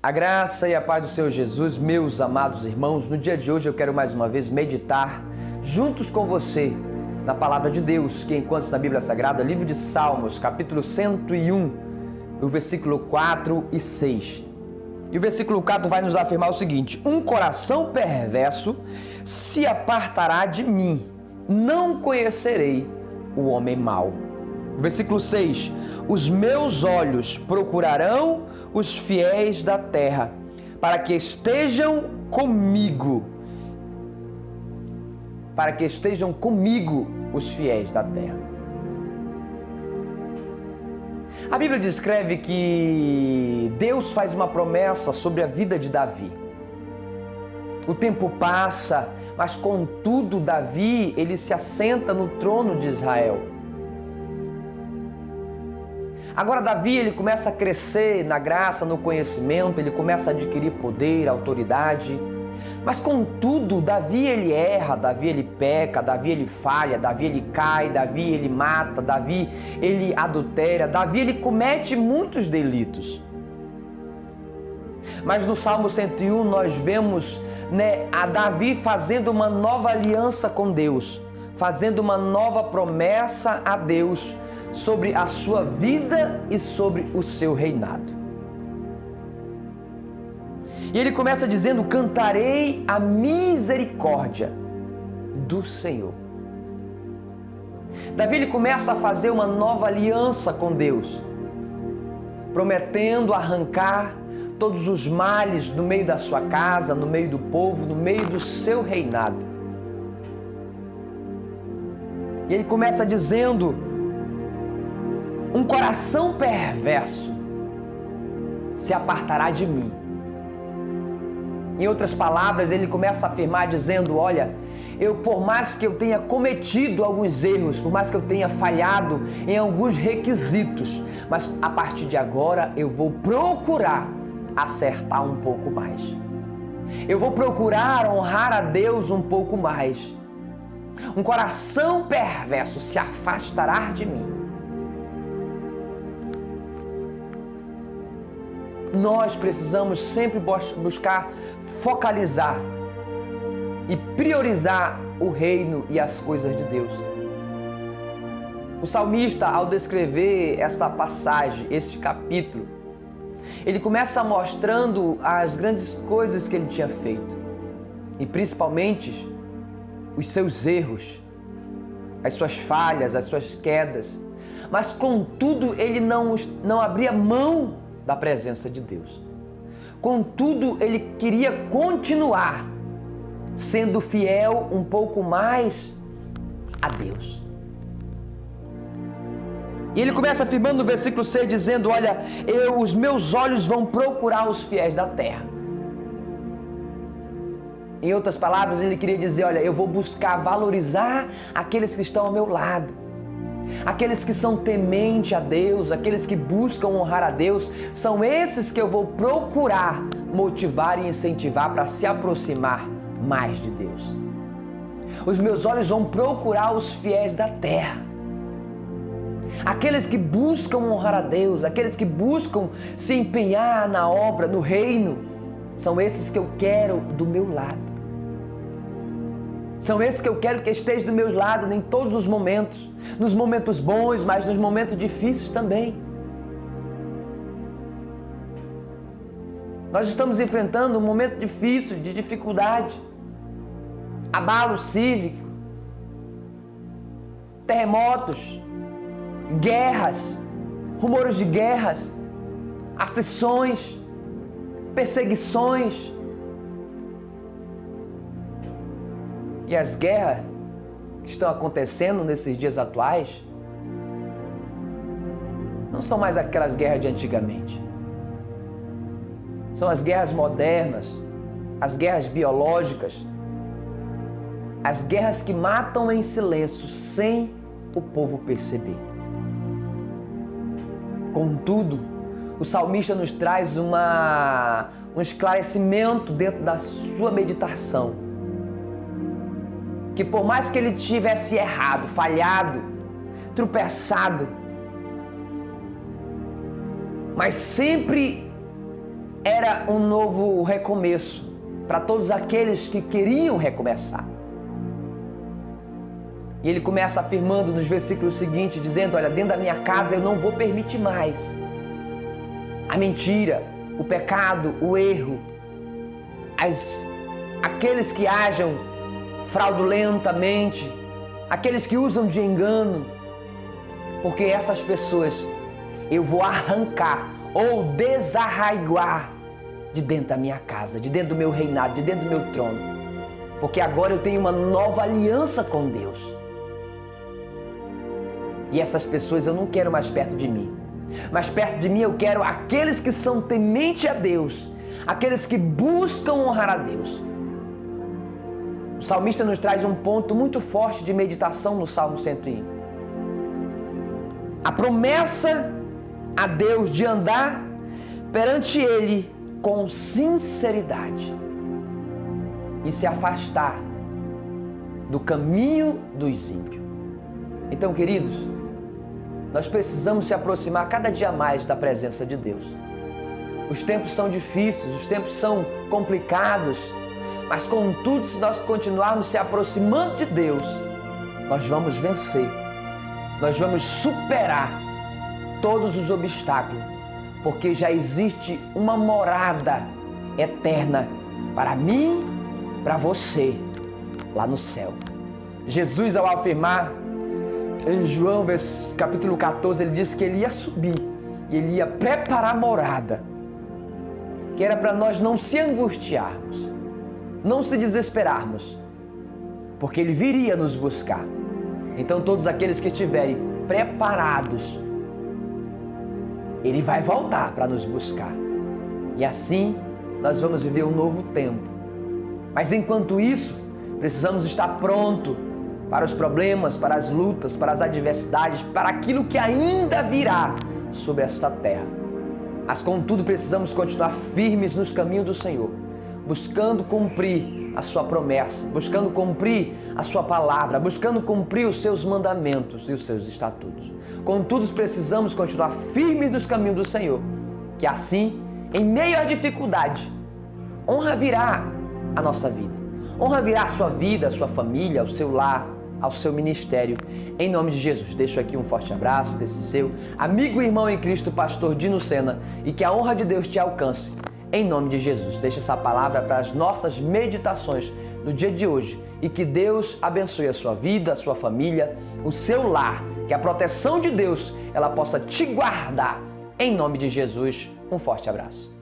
A graça e a paz do Senhor Jesus, meus amados irmãos, no dia de hoje eu quero mais uma vez meditar juntos com você na Palavra de Deus, que encontra-se na Bíblia Sagrada, livro de Salmos, capítulo 101, o versículo 4 e 6. E o versículo 4 vai nos afirmar o seguinte: um coração perverso se apartará de mim, não conhecerei o homem mau. Versículo 6, os meus olhos procurarão os fiéis da terra, para que estejam comigo. Para que estejam comigo os fiéis da terra. A Bíblia descreve que Deus faz uma promessa sobre a vida de Davi. O tempo passa, mas contudo Davi, ele se assenta no trono de Israel. Agora Davi, ele começa a crescer na graça, no conhecimento, ele começa a adquirir poder, autoridade. Mas contudo, Davi ele erra, Davi ele peca, Davi ele falha, Davi ele cai, Davi ele mata, Davi ele adultera, Davi ele comete muitos delitos. Mas no Salmo 101 nós vemos a Davi fazendo uma nova aliança com Deus, fazendo uma nova promessa a Deus sobre a sua vida e sobre o seu reinado. E ele começa dizendo: cantarei a misericórdia do Senhor. Davi ele começa a fazer uma nova aliança com Deus, prometendo arrancar todos os males no meio da sua casa, no meio do povo, no meio do seu reinado. E ele começa dizendo: um coração perverso se apartará de mim. Em outras palavras, ele começa a afirmar dizendo: olha, por mais que eu tenha cometido alguns erros, por mais que eu tenha falhado em alguns requisitos, mas a partir de agora eu vou procurar acertar um pouco mais. Eu vou procurar honrar a Deus um pouco mais. Um coração perverso se afastará de mim. Nós precisamos sempre buscar focalizar e priorizar o reino e as coisas de Deus. O salmista, ao descrever essa passagem, este capítulo, ele começa mostrando as grandes coisas que ele tinha feito e principalmente os seus erros, as suas falhas, as suas quedas, mas contudo ele não abria mão da presença de Deus. Contudo, ele queria continuar sendo fiel um pouco mais a Deus. E ele começa afirmando no versículo 6, dizendo: olha, os meus olhos vão procurar os fiéis da terra. Em outras palavras, ele queria dizer: olha, eu vou buscar valorizar aqueles que estão ao meu lado. Aqueles que são tementes a Deus, aqueles que buscam honrar a Deus, são esses que eu vou procurar motivar e incentivar para se aproximar mais de Deus. Os meus olhos vão procurar os fiéis da terra. Aqueles que buscam honrar a Deus, aqueles que buscam se empenhar na obra, no reino, são esses que eu quero do meu lado. São esses que eu quero que esteja do meu lado em todos os momentos, nos momentos bons, mas nos momentos difíceis também. Nós estamos enfrentando um momento difícil, de dificuldade, abalos cívicos, terremotos, guerras, rumores de guerras, aflições, perseguições. E as guerras que estão acontecendo nesses dias atuais não são mais aquelas guerras de antigamente. São as guerras modernas, as guerras biológicas, as guerras que matam em silêncio sem o povo perceber. Contudo, o salmista nos traz um esclarecimento dentro da sua meditação. Que por mais que ele tivesse errado, falhado, tropeçado, mas sempre era um novo recomeço para todos aqueles que queriam recomeçar. E ele começa afirmando nos versículos seguintes, dizendo: olha, dentro da minha casa eu não vou permitir mais a mentira, o pecado, o erro, aqueles que agem fraudulentamente, aqueles que usam de engano, porque essas pessoas eu vou arrancar ou desarraigar de dentro da minha casa, de dentro do meu reinado, de dentro do meu trono, porque agora eu tenho uma nova aliança com Deus. E essas pessoas eu não quero mais perto de mim, mas perto de mim eu quero aqueles que são tementes a Deus, aqueles que buscam honrar a Deus. O salmista nos traz um ponto muito forte de meditação no Salmo 101. A promessa a Deus de andar perante Ele com sinceridade e se afastar do caminho dos ímpios. Então, queridos, nós precisamos se aproximar cada dia mais da presença de Deus. Os tempos são difíceis, os tempos são complicados, mas contudo, se nós continuarmos se aproximando de Deus, nós vamos vencer, nós vamos superar todos os obstáculos, porque já existe uma morada eterna para mim, para você, lá no céu. Jesus, ao afirmar em João capítulo 14, ele disse que ele ia subir e ele ia preparar morada, que era para nós não se angustiarmos, não se desesperarmos, porque ele viria nos buscar. Então todos aqueles que estiverem preparados, ele vai voltar para nos buscar. E assim nós vamos viver um novo tempo. Mas enquanto isso, precisamos estar prontos para os problemas, para as lutas, para as adversidades, para aquilo que ainda virá sobre esta terra. Mas contudo precisamos continuar firmes nos caminhos do Senhor, buscando cumprir a sua promessa, buscando cumprir a sua palavra, buscando cumprir os seus mandamentos e os seus estatutos. Contudo, precisamos continuar firmes nos caminhos do Senhor, que assim, em meio à dificuldade, honra virá a nossa vida. Honra virá a sua vida, a sua família, ao seu lar, ao seu ministério. Em nome de Jesus, deixo aqui um forte abraço desse seu amigo e irmão em Cristo, pastor Dino Sena, e que a honra de Deus te alcance. Em nome de Jesus, deixa essa palavra para as nossas meditações no dia de hoje e que Deus abençoe a sua vida, a sua família, o seu lar, que a proteção de Deus ela possa te guardar. Em nome de Jesus, um forte abraço.